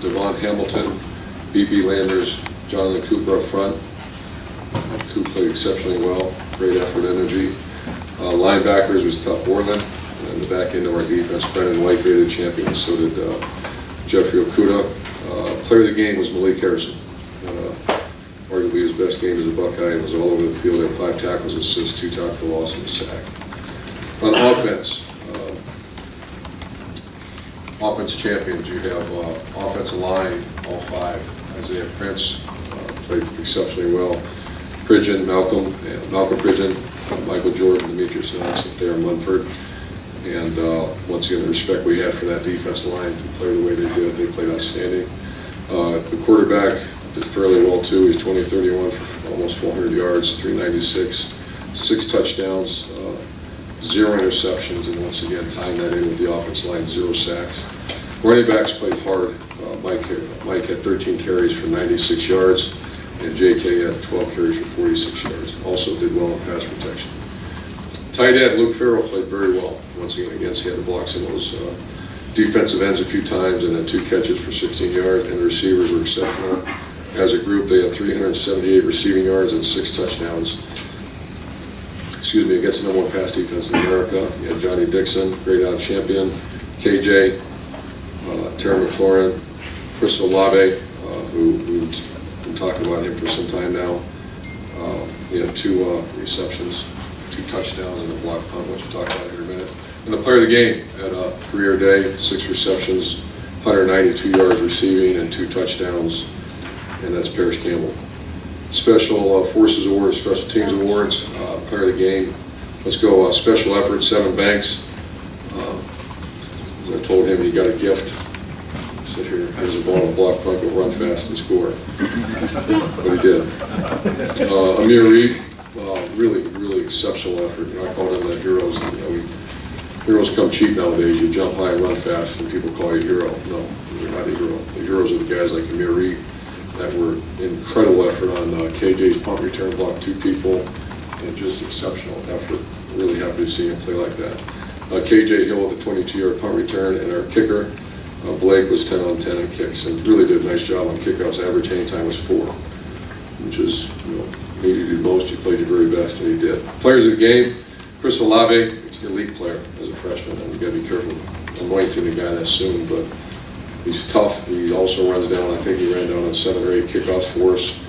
Devon Hamilton, B.B. Landers, Jonathan Cooper up front. Coop played exceptionally well, great effort, energy. Linebackers was Tuck Borland, and the back end of our defense, Brendan White, graded champion, and so did Jeffrey Okuda. Player of the game was Malik Harrison. Arguably his best game as a Buckeye, and was all over the field. Had 5 tackles, assists, 2 tackles for loss, and a sack. On offense, offense champions, you have offensive line, all 5. Isaiah Prince played exceptionally well. Pridgeon, Malcolm Pridgeon, Michael Jordan, Demetrius Knox, there in Munford. And once again, the respect we have for that defensive line to play the way they did. They played outstanding. The quarterback did fairly well too. He's 20-31 for almost 400 yards, 396, 6 touchdowns, 0 interceptions, and once again tying that in with the offensive line, 0 sacks. Running backs played hard. Mike had 13 carries for 96 yards, and J.K. had 12 carries for 46 yards. Also did well in pass protection. Tight end Luke Farrell played very well once again against. He had to block some of those defensive ends a few times and had 2 catches for 16 yards. And the receivers were exceptional. As a group, they had 378 receiving yards and 6 touchdowns. Excuse me, against the #1 pass defense in America. You had Johnny Dixon, grade out champion, KJ, Terry McLaurin, Chris Olave, who've been talking about him for some time now. He had 2 receptions, 2 touchdowns, and a block punt, which we'll talk about here in a minute. And the player of the game had a career day, 6 receptions, 192 yards receiving, and 2 touchdowns, and that's Parrish Campbell. Special Forces Awards, Special Teams Awards, player of the game. Let's go special effort, 7 Banks. As I told him, he got a gift. Sit here, here's a ball and block punt, go run fast and score. But he did. Amir Reed, really exceptional effort. You know, I call them the heroes. You know, heroes come cheap nowadays. You jump high and run fast, and people call you a hero. No, you're not a hero. The heroes are the guys like Amir Reed that were incredible effort on KJ's punt return, blocked 2 people, and just exceptional effort. Really happy to see him play like that. KJ Hill with a 22-yard punt return, and our kicker, Blake, was 10 on 10 in kicks, and really did a nice job on kickoffs. Average hang time was 4, which is, you know, maybe you do most, you played your very best, and he did. Players of the game, Chris Olave, he's an elite player as a freshman, and you got to be careful anointing the guy that soon, but he's tough. He also runs down, I think he ran down on 7 or 8 kickoffs for us.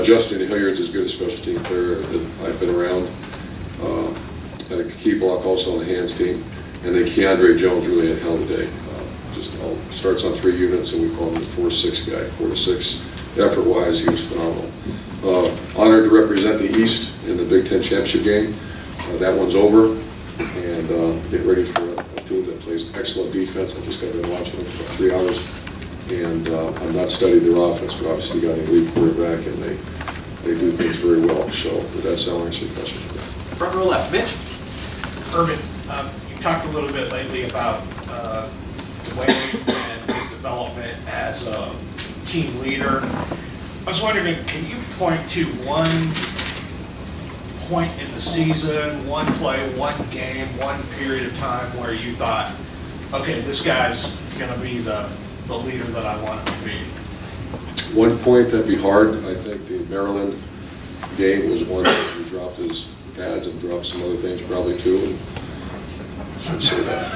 Justin Hilliard's as good a special team player that I've been around. Had a key block also on the hands team. And then Keandre Jones really had hell today. Just starts on 3 units, and we call him the 4-6 guy. 4 to 6. Effort-wise, he was phenomenal. Honored to represent the East in the Big Ten championship game. That one's over, and get ready for a team that plays excellent defense. I just got been watching them for about 3 hours, and I've not studied their offense, but obviously got an elite quarterback, and they do things very well. So with that, I'll answer your questions. Front row left, Mitch. Urban, you talked a little bit lately about Dwayne and his development as a team leader. I was wondering, can you point to one point in the season, one play, one game, one period of time where you thought, okay, this guy's going to be the leader that I want him to be? One point that'd be hard. I think the Maryland game was one that he dropped his pads and dropped some other things probably too. And I should say that.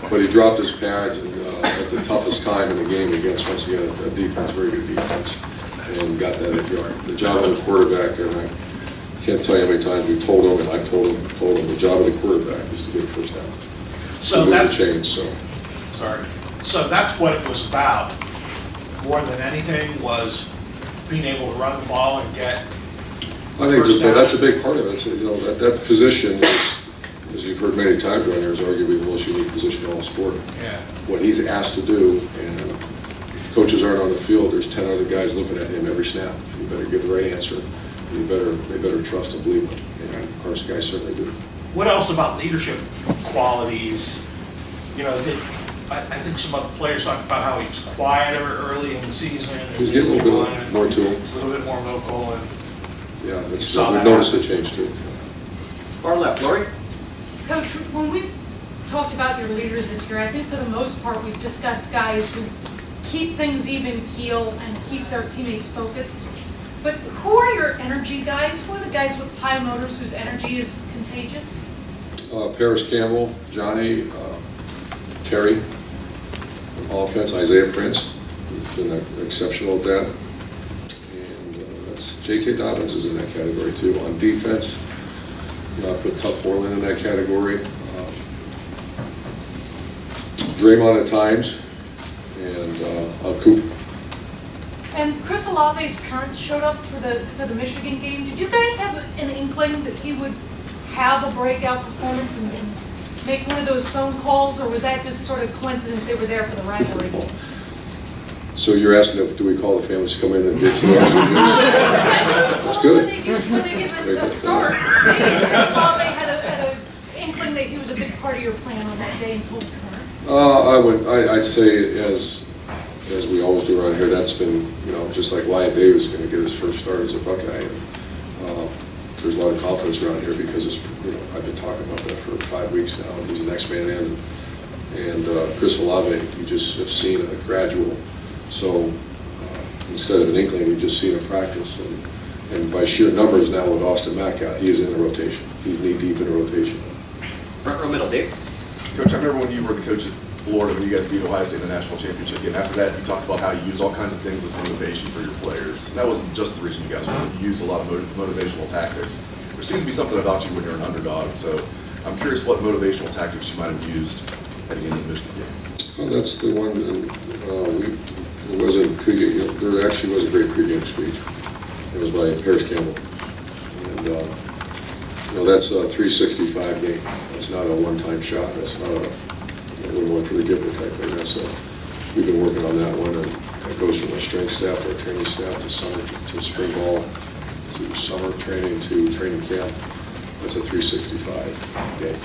But he dropped his pads and, at the toughest time in the game against, once again, a defense, very good defense, and got that at yard. The job of the quarterback, and I can't tell you how many times we told him, and I told him, the job of the quarterback is to get a first down. So that's change. So that's what it was about. More than anything was being able to run the ball and get. I think that's a big part of it. You know, that position is, as you've heard many times around here, is arguably the most unique position in all sport. Yeah. What he's asked to do, and coaches aren't on the field, there's 10 other guys looking at him every snap. You better give the right answer. They better trust and believe him. And our guys certainly do. What else about leadership qualities? You know, I think some other players talked about how he was quieter early in the season. He's getting a little bit more to him. A little bit more vocal. And yeah, we've noticed a change too. Far left, Lori. Coach, when we talked about your leaders this year. I think for the most part, we've discussed guys who keep things even keel and keep their teammates focused. But who are your energy guys? Who are the guys with high motors whose energy is contagious? Paris Campbell, Johnny, Terry, on offense, Isaiah Prince, who's been exceptional at that. And that's J.K. Dobbins is in that category too. On defense, I put Tuck Borland in that category. Draymond at times, and Cooper. And Chris Olave's parents showed up for the Michigan game. Did you guys have an inkling that he would have a breakout performance and make one of those phone calls, or was that just sort of coincidence they were there for the rivalry game? So you're asking if do we call the families to come in and give some extra juice? That's good. When they give a start, maybe Chris Olave had an inkling that he was a big part of your plan on that day and told the parents. I'd say as we always do around here, that's been, just like Wyatt Davis is going to get his first start as a Buckeye. And, there's a lot of confidence around here because I've been talking about that for 5 weeks now. He's the next man in. And Chris Olave, you just have seen a gradual. So instead of an inkling, you just see him practice. And by sheer numbers now with Austin Mack out, he is in the rotation. He's knee-deep in the rotation. Front row middle, Dave. Coach, I remember when you were the coach at Florida, when you guys beat Ohio State in the national championship game. After that, you talked about how you use all kinds of things as motivation for your players. And that wasn't just the reason you guys won. You used a lot of motivational tactics. There seems to be something about you when you're an underdog. So I'm curious what motivational tactics you might have used at the end of the Michigan game. Well, that's the one. It was a pregame. There actually was a great pregame speech. It was by Paris Campbell, and that's a 365 game. That's not a one-time shot. That's not a one for the giver type thing. We've been working on that one, and it goes from our strength staff to our training staff to summer to spring ball to summer training to training camp. That's a 365 game.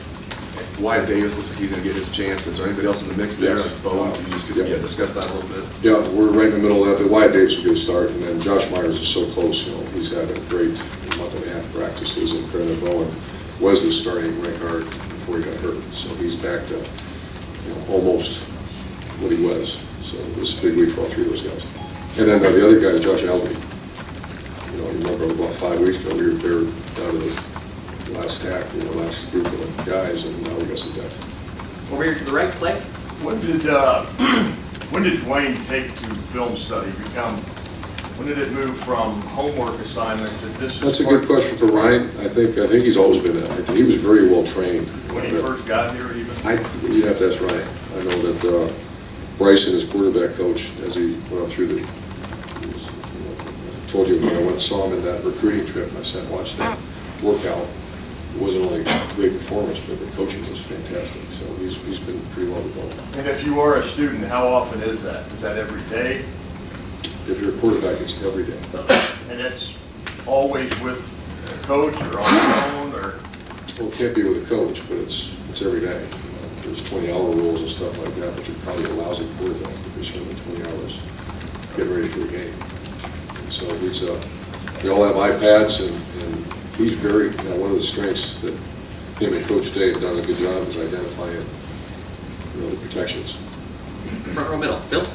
Wyatt Davis looks like he's going to get his chance. Is there anybody else in the mix there? Yes. Like Bo, can you just discuss that a little bit? Yeah, we're right in the middle of that. But Wyatt Davis will get a start, and then Josh Myers is so close. He's had a great month and a half practices, and Brendan Bowen was the starting right guard before he got hurt. So he's back to almost what he was. So this is a big week for all three of those guys. And then the other guy is Josh Albany. You remember about 5 weeks ago, we were there down to the last stack, last group of guys, and now we got some depth. Over here to the right, Clay. When did Dwayne take to film study when did it move from homework assignment to this? That's a good question for Ryan. I think he's always been that. He was very well trained. When he first got here, even? You'd have to ask Ryan. I know that Bryson, his quarterback coach, as he went up through told you when I went and saw him in that recruiting trip, and I said, watch that workout. It wasn't only great performance, but the coaching was fantastic. So he's been pretty well developed. And if you are a student, how often is that? Is that every day? If you're a quarterback, it's every day. And it's always with a coach or on the phone, or? Well, it can't be with a coach, but it's every day. There's 20-hour rules and stuff like that, but you're probably a lousy quarterback if you're spending 20 hours getting ready for the game. And so they all have iPads, and he's very, one of the strengths that him and Coach Day have done a good job is identifying, the protections. Front row middle, Bill.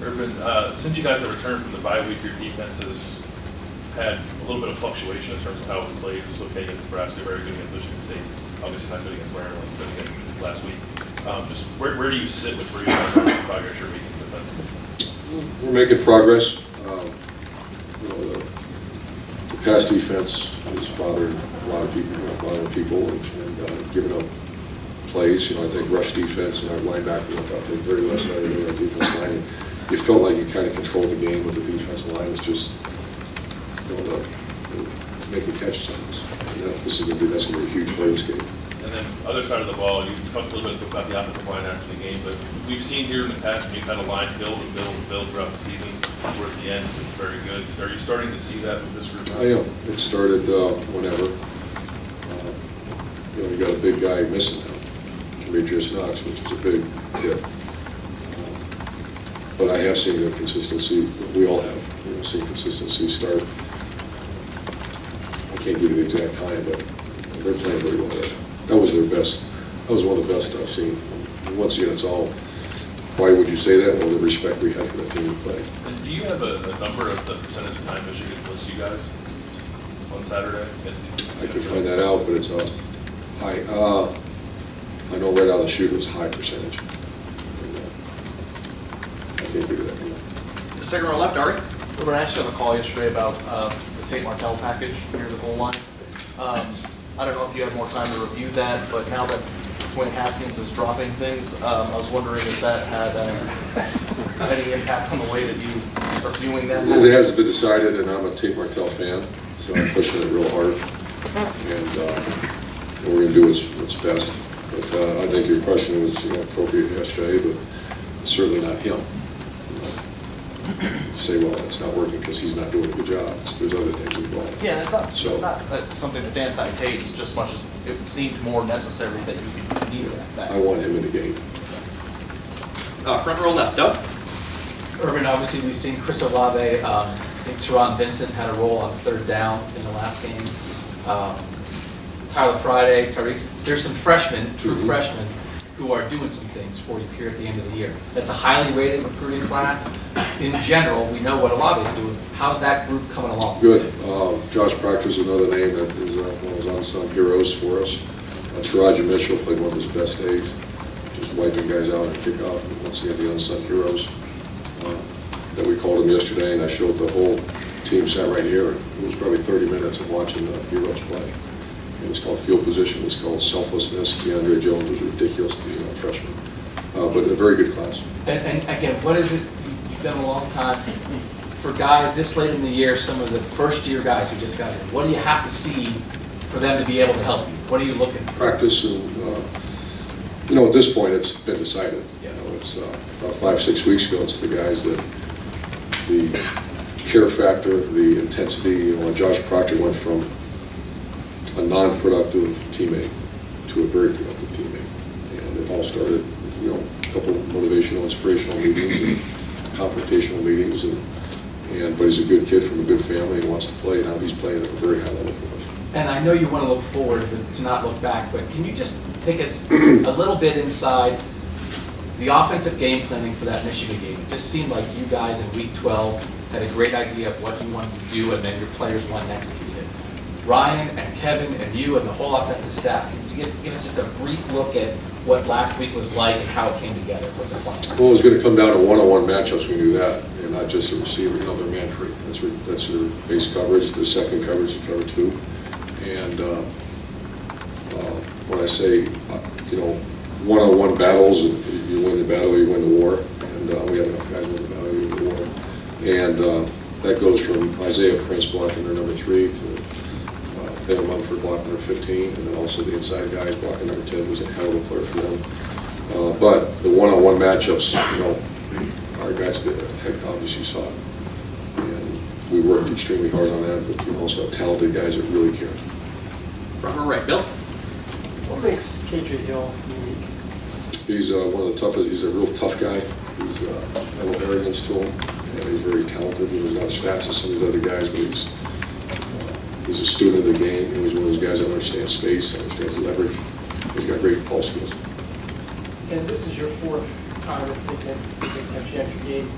Urban, since you guys have returned from the bye week, your defense has had a little bit of fluctuation in terms of how it was played. It was okay against Nebraska, very good against Michigan State, obviously not good against Maryland, but again last week. Just where do you sit with where you are in the progress you're making defensively? We're making progress. The pass defense is bothering a lot of people, and giving up plays. I think rush defense and our linebacker looked out there very less than our defense line. You felt like you kind of controlled the game with the defensive line. It's just making catches on this. That's going to be a huge players game. And then other side of the ball, you talked a little bit about the offensive line after the game, but we've seen here in the past when you've had a line build and build and build throughout the season, towards the end, it's very good. Are you starting to see that with this group? I am. It started whenever. You got a big guy missing now, Demetrius Knox, which is a big hit. But I have seen the consistency. We all have. Seen consistency start. I can't give you the exact time, but they're playing very well right now. That was their best That was one of the best I've seen. And once again, it's all, why would you say that? Well, the respect we had for the team we played. And do you have a number of the percentage of time Michigan puts you guys on Saturday? I could find that out, but it's a high, I know right out of the chute it was a high percentage. And, I can't give you that number. Second row left, Ari. Urban, I asked you on the call yesterday about the Tate Martell package near the goal line. I don't know if you had more time to review that, but now that Dwayne Haskins is dropping things, I was wondering if that had any impact on the way that you are viewing that. Because it hasn't been decided, and I'm a Tate Martell fan, so I'm pushing it real hard. And we're going to do what's best. But I think your question was appropriate yesterday, but it's certainly not him. Say, well, it's not working because he's not doing a good job. There's other things involved. Yeah, it's not, So- not something that's anti-Tate, it's just much as it seemed more necessary that you could need that back. I want him in the game. Front row left, Doug. Urban, obviously, we've seen Chris Olave. I think Teron Vincent had a role on third down in the last game. Tyler Friday, Tariq. There's some freshmen, true freshmen, who are doing some things for you here at the end of the year. That's a highly rated recruiting class. In general, we know what Olave is doing. How's that group coming along? Good. Josh Proctor's another name that is one of those unsung heroes for us. Taraji Mitchell played one of his best days, just wiping guys out on kickoff. And once again, the unsung heroes that we called him yesterday, and I showed the whole team sat right here. It was probably 30 minutes of watching the heroes play. It was called field position. It's called selflessness. DeAndre Jones was ridiculous because he's a freshman. But a very good class. And again, what is it, you've done a long time, for guys this late in the year, some of the first-year guys who just got in, what do you have to see for them to be able to help you? What are you looking for? Practice and, at this point, it's been decided. It's about 5-6 weeks ago, it's the guys that, the care factor, the intensity, Josh Proctor went from a non-productive teammate to a very productive teammate. And it all started, a couple motivational, inspirational meetings and confrontational meetings. But he's a good kid from a good family and wants to play, and now he's playing at a very high level for us. And I know you want to look forward, but to not look back, but can you just take us a little bit inside the offensive game planning for that Michigan game? It just seemed like you guys in week 12 had a great idea of what you wanted to do, and then your players went and executed. Ryan and Kevin and you and the whole offensive staff, can you give us just a brief look at what last week was like and how it came together with the plan? Well, it was going to come down to one-on-one matchups. We knew that, and not just the receiver. They're man-free. That's their base coverage. The second coverage is cover two. And when I say, one-on-one battles, you win the battle, you win the war. And we have enough guys win the battle, you win the war. And that goes from Isaiah Prince blocking their number 3 to Taylor Munford blocking number 15, and then also the inside guys blocking number 10 was a hell of a player for them. But the one-on-one matchups, our guys did a heck, obviously saw it. And we worked extremely hard on that, but we also have talented guys that really care. Front row right, Bill. What makes KJ Hill unique? He's one of the toughest, he's a real tough guy. He's a little arrogance to him, and he's very talented. He was not as fast as some of the other guys, but he's a student of the game. He's one of those guys that understands space, understands leverage. He's got great ball skills. And this is your 4th time at the Big Ten championship game.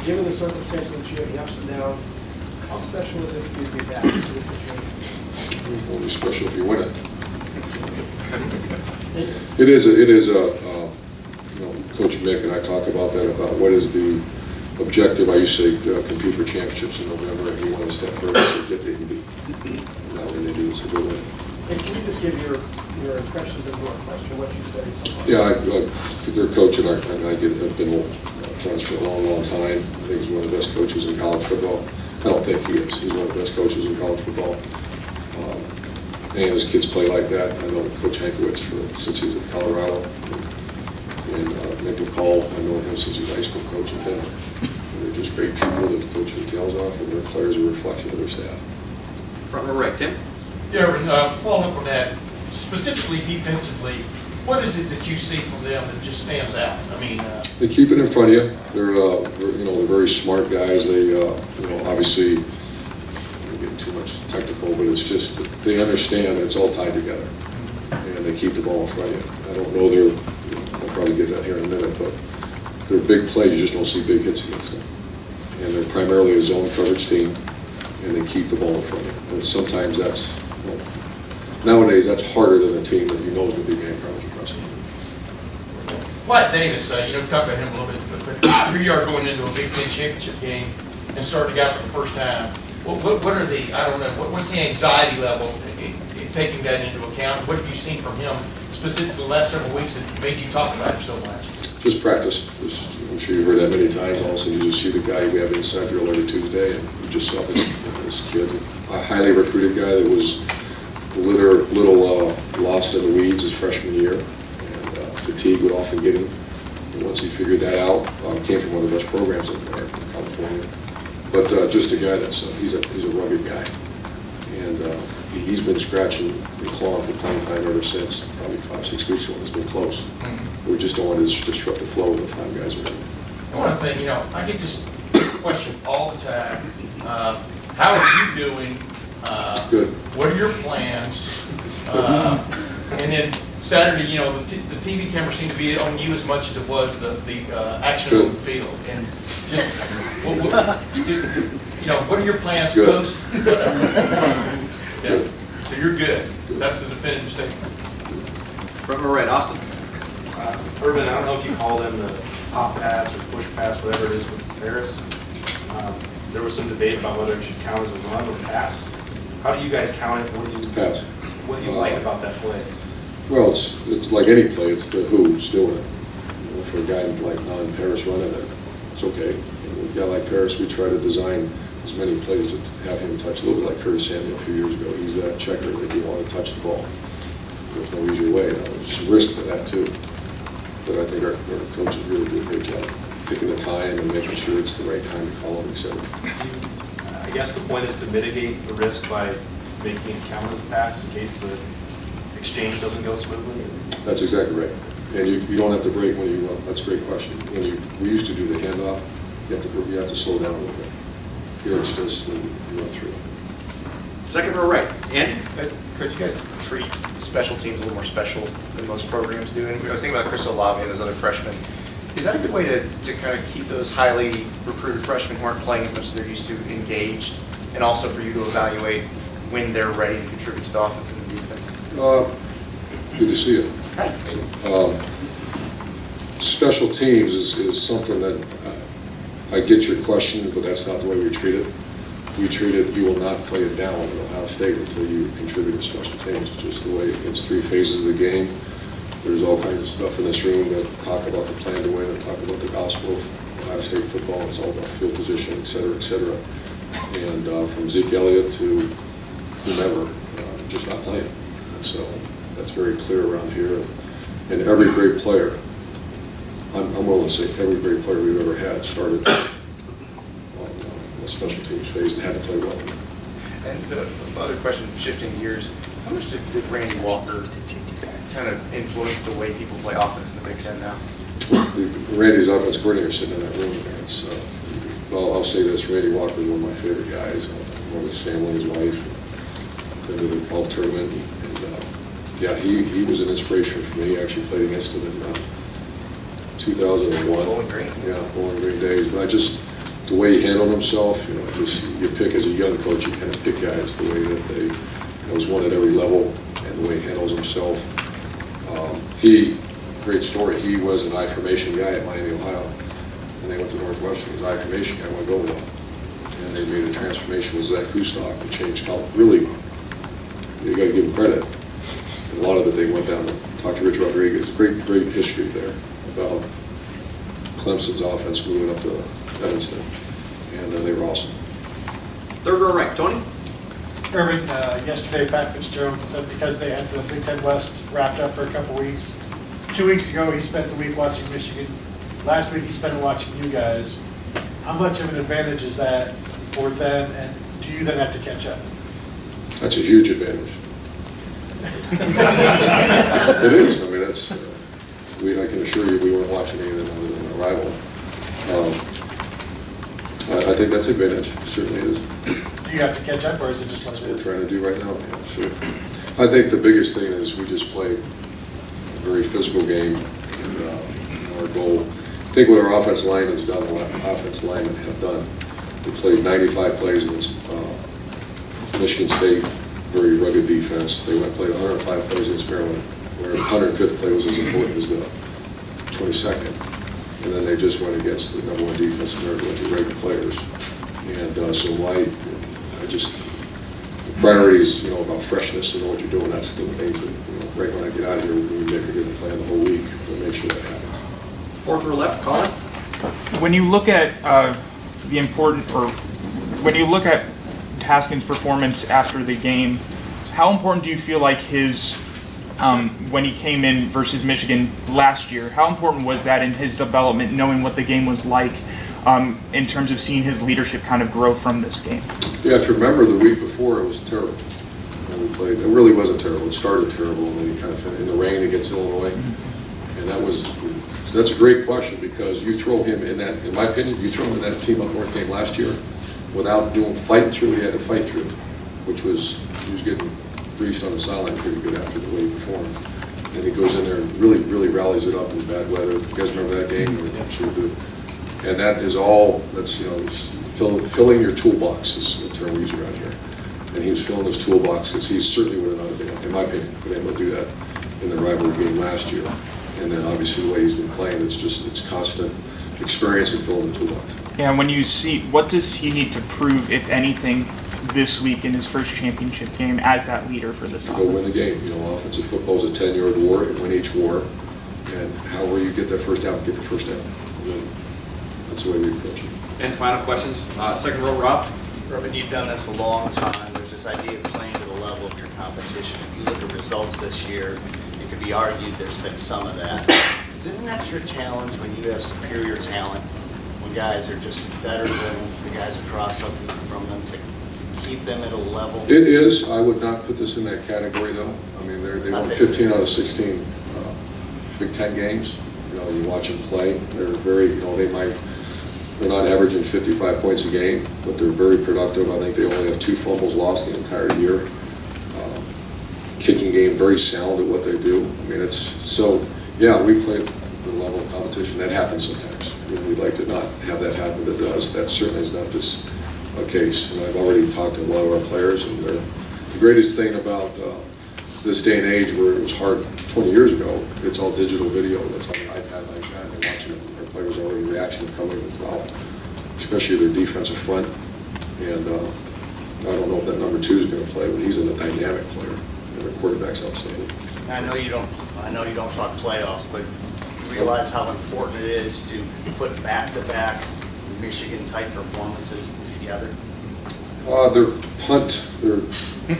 Given the circumstances that you have, the ups and downs, how special is it for you to be back into this situation? It's only special if you win it. It is a Coach Mick and I talk about that, about what is the objective. I used to say compete for championships in November, and he wanted to step further and say get they can beat. Now when they do, it's a good win. And can you just give your impressions of your question, what you studied so far? Yeah, their coach and I have been friends for a long, long time. I think he's one of the best coaches in college football. I don't think he is. He's one of the best coaches in college football. And his kids play like that. I know Coach Hankowitz since he was at Colorado. And Nick McCall, I've known him since he was a high school coach in Denver. And they're just great people that coach their tails off, and their players are a reflection of their staff. Front row right, Tim. Yeah, following up on that, specifically defensively, what is it that you see from them that just stands out? I mean, They keep it in front of you. They're very smart guys. They, obviously, I'm getting too much technical, but it's just they understand it's all tied together. and they keep the ball in front of you. I don't know their, I'll probably get that here in a minute, but they're big plays, you just don't see big hits against them. And they're primarily a zone coverage team, and they keep the ball in front of you. And sometimes that's, well, nowadays, that's harder than a team that you know is going to be man coverage across the field. Wyatt Davis, you know, talk about him a little bit, but here you are going into a Big Ten championship game and starting out for the first time. What are the, I don't know, what's the anxiety level in taking that into account? What have you seen from him specifically the last several weeks that made you talk about him so much? Just practice. I'm sure you've heard that many times. Also, you just see the guy we have inside drill every Tuesday, and you just saw this kid, a highly recruited guy that was a little lost in the weeds his freshman year, and fatigue would often get him. And once he figured that out, came from one of the best programs in California. But just a guy that's he's a rugged guy, and he's been scratching and clawing for playing time ever since probably 5-6 weeks ago. It's been close. We just don't want to disrupt the flow of the 5 guys around. One thing, you know, I get this question all the time. How are you doing? Good. What are your plans? And then Saturday, you know, the TV camera seemed to be on you as much as it was the action on the field. And just, you know, what are your plans Good. post? Yeah. So you're good. That's the definitive statement. Front row right, Austin. Urban, I don't know if you call them the pop pass or push pass, whatever it is with Paris. There was some debate about whether it should count as a run or pass. How do you guys count it? Pass. What do you like about that play? Well, it's like any play. It's the who's doing it. You know, for a guy like non-Paris running it, it's okay. And with a guy like Paris, we try to design as many plays to have him touch, a little bit like Curtis Samuel a few years ago. He's that checker that you want to touch the ball. There's no easier way. Now, there's some risk to that too. But I think our coaches really do a great job picking the time and making sure it's the right time to call them, etc. I guess the point is to mitigate the risk by making it count as a pass in case the exchange doesn't go smoothly. That's exactly right. And you don't have to break when you run. That's a great question. We used to do the handoff, you have to slow down a little bit. Here it's just you run through. Second row right, Andy. Coach, you guys treat special teams a little more special than most programs do. And I was thinking about Chris Olave and those other freshmen. Is that a good way to kind of keep those highly recruited freshmen who aren't playing as much as they're used to engaged, and also for you to evaluate when they're ready to contribute to the offense and the defense? Good to see you. Hi. Special teams is something that I get your question, but that's not the way we treat it. We treat it, you will not play it down at Ohio State until you contribute to special teams. It's just the way it's 3 phases of the game. There's all kinds of stuff in this room that talk about the plan to win and talk about the gospel of Ohio State football. It's all about field position, et cetera, et cetera. And from Zeke Elliott to whomever, just not playing. And so that's very clear around here. And every great player, I'm willing to say every great player we've ever had started on a special teams phase and had to play well. And the other question, shifting gears, how much did Randy Walker kind of influence the way people play offense in the Big Ten now? Randy's offense coordinator sitting in that room there. So, well, I'll say this: Randy Walker is one of my favorite guys. One of his family, his wife, been to the golf tournament, and yeah, he was an inspiration for me. I actually played against him in 2001. Bowling Green. Yeah, Bowling Green days. But the way he handled himself, you pick as a young coach, you kind of pick guys the way that they. Was one at every level, and the way he handles himself. Great story, he was an I-formation guy at Miami, Ohio. And they went to Northwestern, he was an I-formation guy, went go well. And they made a transformation with Zach Kustok and changed how, really, you got to give him credit. And a lot of it, they went down to talk to Rich Rodriguez. Great history there about Clemson's offense moving up to Evanston. And they were awesome. Third row right, Tony. Urban, yesterday Pat Fitzgerald said because they had the Big Ten West wrapped up for a couple weeks. 2 weeks ago, he spent the week watching Michigan. Last week, he spent it watching you guys. How much of an advantage is that for them, and do you then have to catch up? That's a huge advantage. It is. I mean, I can assure you we weren't watching anything other than a rival. I think that's an advantage. It certainly is. Do you have to catch up, or is it just That's what what it we're is? trying to do right now. Yeah, sure. I think the biggest thing is we just played a very physical game, and our goal, I think what our offensive linemen have done, they played 95 plays against Michigan State, very rugged defense. They went and played 105 plays against Maryland, where the 105th play was as important as the 22nd. And then they just went against the #1 defense in America, which are regular players. And so I just, the priorities, about freshness and what you're doing, that's the things that, right when I get out of here, we make a good plan the whole week to make sure that happens. Fourth row left, Colin. When you look at when you look at Haskins' performance after the game, how important do you feel like his, when he came in versus Michigan last year, how important was that in his development, knowing what the game was like, in terms of seeing his leadership kind of grow from this game? Yeah, if you remember, the week before, it was terrible. And we played, it really wasn't terrible. It started terrible, and then he kind of finished in the rain against Illinois. And that's a great question, because you throw him in that, in my opinion, you throw him in that team up north game last year without fighting through what he had to fight through, which was, he was getting greased on the sideline pretty good after the way he performed. And he goes in there and really rallies it up in bad weather. You guys remember that game? I'm sure you do. And that is all, that's, filling your toolbox is the term we use around here. And he was filling his toolbox, because he certainly would have not been, in my opinion, been able to do that in the rivalry game last year. And then obviously the way he's been playing, it's constant experience and filling the toolbox. Yeah, and when you see, what does he need to prove, if anything, this week in his first championship game as that leader for this Go offense? win the game. Offensive football is a 10-yard war, and win each war. And however you get that first down, get the first down. That's the way we approach it. And final questions, second row, Rob. Urban, you've done this a long time. There's this idea of playing to the level of your competition. If you look at results this year, it could be argued there's been some of that. Is it an extra challenge when you have superior talent, when guys are just better than the guys across from them, to keep them at a level? It is. I would not put this in that category, though. I mean, they won 15 out of 16 Big Ten games. You watch them play. They're very, they're not averaging 55 points a game, but they're very productive. I think they only have 2 fumbles lost the entire year. Kicking game, very sound at what they do. I mean, it's so, yeah, we play the level of competition. That happens sometimes. We'd like to not have that happen, but it does. That certainly is not this case. And I've already talked to a lot of our players, and the greatest thing about this day and age, where it was hard 20 years ago, it's all digital video. It's on an iPad like that. They're watching it. Our players already reaction to coming as well, especially their defensive front. And I don't know if that number 2 is going to play, but he's a dynamic player, and their quarterback's outstanding. I know you don't talk playoffs, but you realize how important it is to put back-to-back Michigan-type performances together? Their punt, they've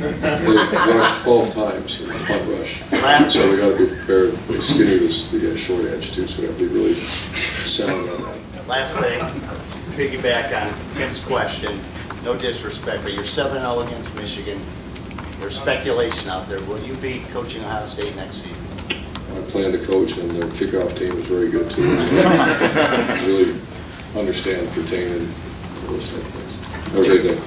rushed 12 times in the punt rush. So we got to be prepared. They skinny the short edge too, so we have to be really sound on that. Last thing, piggyback on Tim's question, no disrespect, but you're 7-0 against Michigan. There's speculation out there. Will you be coaching Ohio State next season? I plan to coach, and their kickoff team is very good too. Really understand containing those type of things. Have a great day.